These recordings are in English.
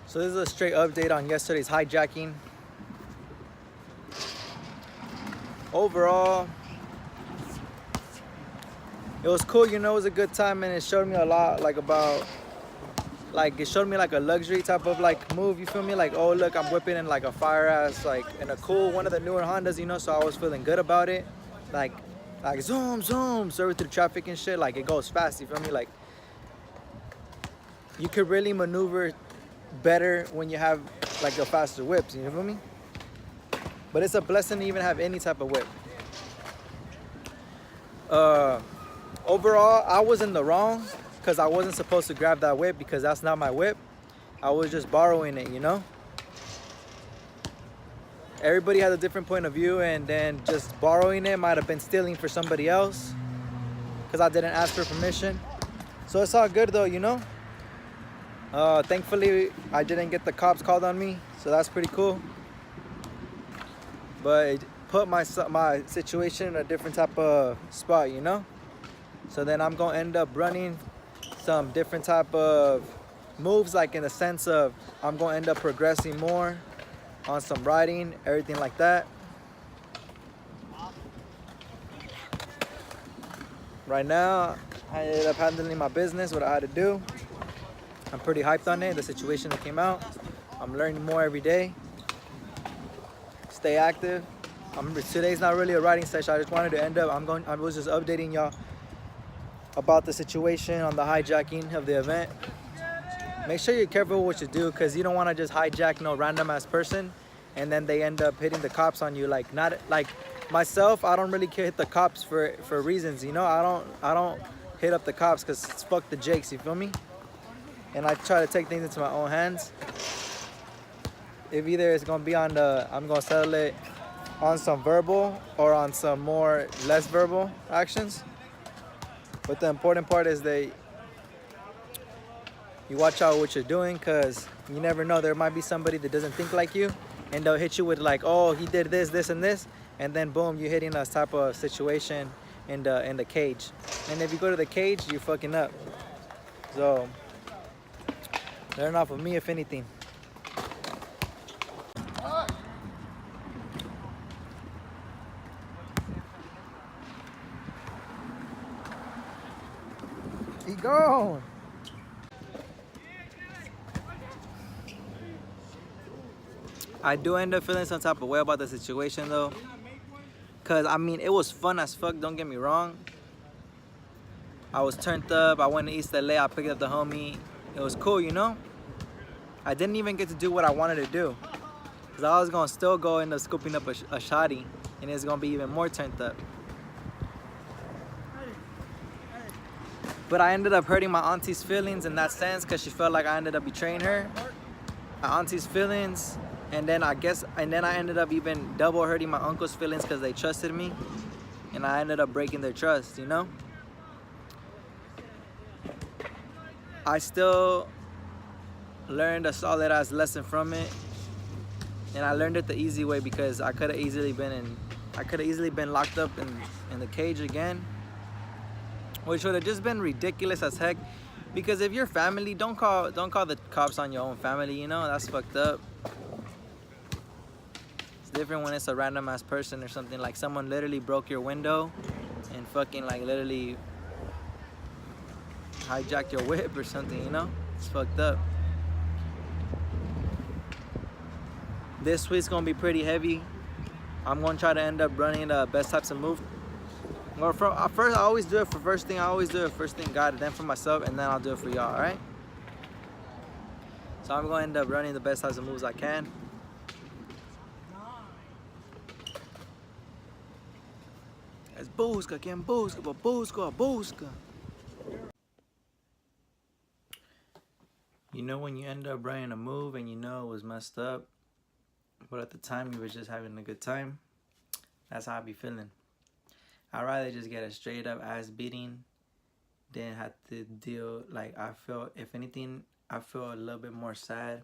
So this is a straight update on yesterday's hijacking. Overall, it was cool, you know, it was a good time, and it showed me a lot, like, about, like, it showed me like a luxury type of like move, you feel me? Like, oh look, I'm whipping in like a fire ass, like in a cool one of the newer Hondas, you know, so I was feeling good about it. Like zoom, zoom, serving through traffic and shit, like it goes fast, you feel me? Like, you could really maneuver better when you have like a faster whips, you feel me? But it's a blessing to even have any type of whip. Overall, I was in the wrong because I wasn't supposed to grab that whip because that's not my whip. I was just borrowing it, you know? Everybody has a different point of view, and then just borrowing it might have been stealing for somebody else because I didn't ask for permission. So it's all good though, you know? Thankfully, I didn't get the cops called on me, so that's pretty cool. But it put my situation in a different type of spot, you know? So then I'm gonna end up running some different type of moves, like in the sense of I'm gonna end up progressing more on some riding, everything like that. Right now, I ended up handling my business, what I had to do. I'm pretty hyped on it, the situation that came out. I'm learning more every day. Stay active. Today's not really a riding session. I just wanted to end up, I was just updating y'all about the situation on the hijacking of the event. Make sure you're careful what you do, because you don't want to just hijack no random ass person and then they end up hitting the cops on you. Like, not like myself, I don't really hit the cops for reasons, you know. I don't hit up the cops because it's fuck the Jakes, you feel me? And I try to take things into my own hands. If either it's gonna be on I'm gonna settle it on some verbal or on some more less verbal actions. But the important part is that you watch out what you're doing, because you never know. There might be somebody that doesn't think like you, and they'll hit you with like, oh, he did this, this, and this, and then boom, you're hitting a type of situation in the cage. And if you go to the cage, you're fucking up. So learn off of me, if anything. Keep going. I do end up feeling some type of way about the situation though, because I mean, it was fun as fuck, don't get me wrong. I was turned up, I went to East LA, I picked up the homie. It was cool, you know? I didn't even get to do what I wanted to do, because I was gonna still go end up scooping up a shotty, and it's gonna be even more turned up. But I ended up hurting my auntie's feelings in that sense, because she felt like I ended up betraying her. My auntie's feelings, and then I ended up even double hurting my uncle's feelings because they trusted me, and I ended up breaking their trust, you know? I still learned a solid ass lesson from it, and I learned it the easy way, because I could have easily been locked up in the cage again, which would have just been ridiculous as heck. Because if you're family, don't call the cops on your own family, you know? That's fucked up. It's different when it's a random ass person or something, like someone literally broke your window and fucking like literally hijacked your whip or something, you know? It's fucked up. This week's gonna be pretty heavy. I'm gonna try to end up running the best types of moves. Well, first, I always do it for first thing. I always do it first thing, God, then for myself, and then I'll do it for y'all, all right? So I'm gonna end up running the best types of moves I can. It's BUskah, quien busca, but BUskah. You know when you end up running a move and you know it was messed up, but at the time you were just having a good time? That's how I be feeling. I'd rather just get a straight up ass beating than have to deal, like, if anything, I feel a little bit more sad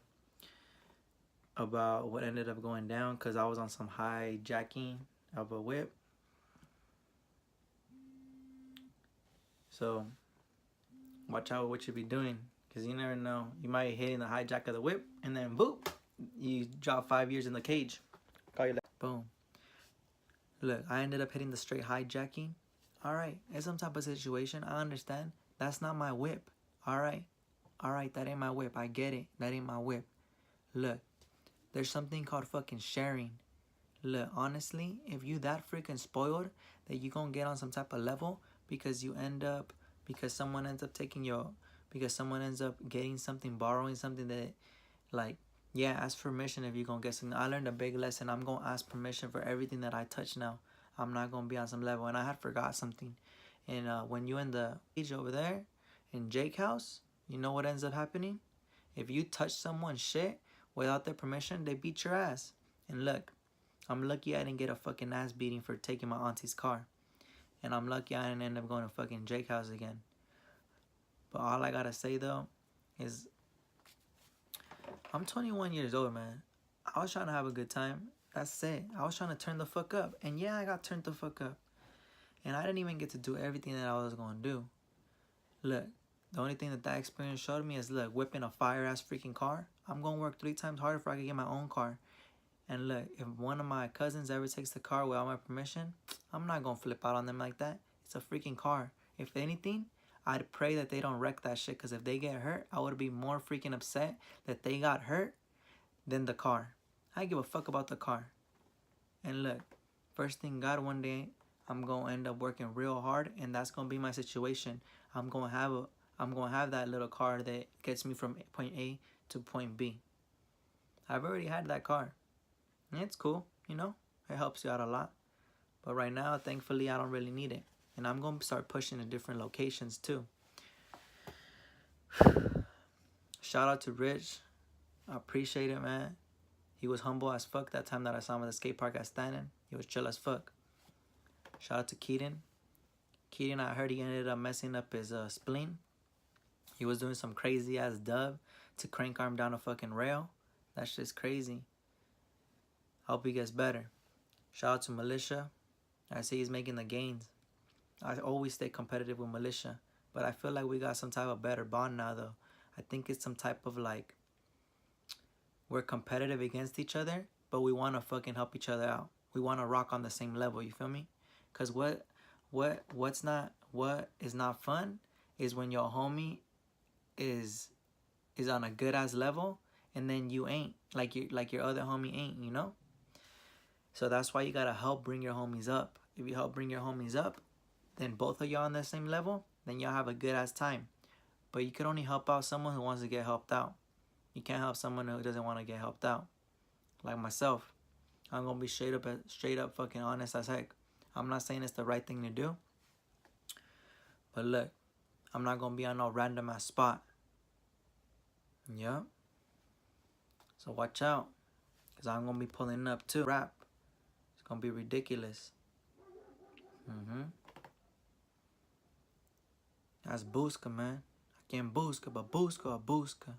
about what ended up going down, because I was on some hijacking of a whip. So watch out what you be doing, Because you never know. You might be hitting the hijack of the whip, and then boop, you drop 5 years in the cage. Call you boom. Look, I ended up hitting the straight hijacking. Alright, it's some type of situation. I understand. That's not my whip. Alright. Alright, that ain't my whip. I get it. That ain't my whip. Look, there's something called fucking sharing. Look, honestly, if you that freaking spoiled that you gonna get on some type of level because someone ends up taking your, because someone ends up getting something, borrowing something that, like, yeah, ask permission if you're gonna get something. I learned a big lesson. I'm gonna ask permission for everything that I touch now. I'm not gonna be on some level. And I had forgot something. And when you in the cage over there in Jake house, you know what ends up happening? If you touch someone's shit without their permission, they beat your ass. And look, I'm lucky I didn't get a fucking ass beating for taking my auntie's car. And I'm lucky I didn't end up going to fucking Jake house again. But all I gotta say though is I'm 21 years old, man. I was trying to have a good time. That's it. I was trying to turn the fuck up. And yeah, I got turned the fuck up. And I didn't even get to do everything that I was going to do. Look, the only thing that experience showed me is, look, whipping a fire-ass freaking car. I'm going to work 3 times harder before I can get my own car. And look, if one of my cousins ever takes the car without my permission, I'm not going to flip out on them like that. It's a freaking car. If anything, I'd pray that they don't wreck that shit, because if they get hurt, I would be more freaking upset that they got hurt than the car. I give a fuck about the car. And look, first thing God, one day I'm gonna end up working real hard, and that's gonna be my situation. I'm gonna have that little car that gets me from point A to point B. I've already had that car. And it's cool, you know? It helps you out a lot. But right now, thankfully, I don't really need it. And I'm gonna start pushing to different locations too. Shout out to Rich. I appreciate it, man. He was humble as fuck that time that I saw him at the skate park at Stanton. He was chill as fuck. Shout out to Keaton. Keaton, I heard he ended up messing up his spleen. He was doing some crazy ass dub to crank arm down a fucking rail. That shit's crazy. Hope he gets better. Shout out to Militia. I see he's making the gains. I always stay competitive with Militia, but I feel like we got some type of better bond now though. I think it's some type of like, we're competitive against each other, but we want to fucking help each other out. We want to rock on the same level, you feel me? Cause what is not fun is when your homie is on a good ass level and then you ain't, like your other homie ain't, you know? So that's why you gotta help bring your homies up. If you help bring your homies up, then both of y'all on the same level, then y'all have a good ass time. But you can only help out someone who wants to get helped out. You can't help someone who doesn't want to get helped out. Like myself. I'm gonna be straight up fucking honest as heck. I'm not saying it's the right thing to do. But look, I'm not gonna be on no random ass spot. Yeah. So watch out. Cause I'm gonna be pulling up too. Rap. It's gonna be ridiculous. That's BUskah, man. I can't BUskah, but BUskah or BUskah.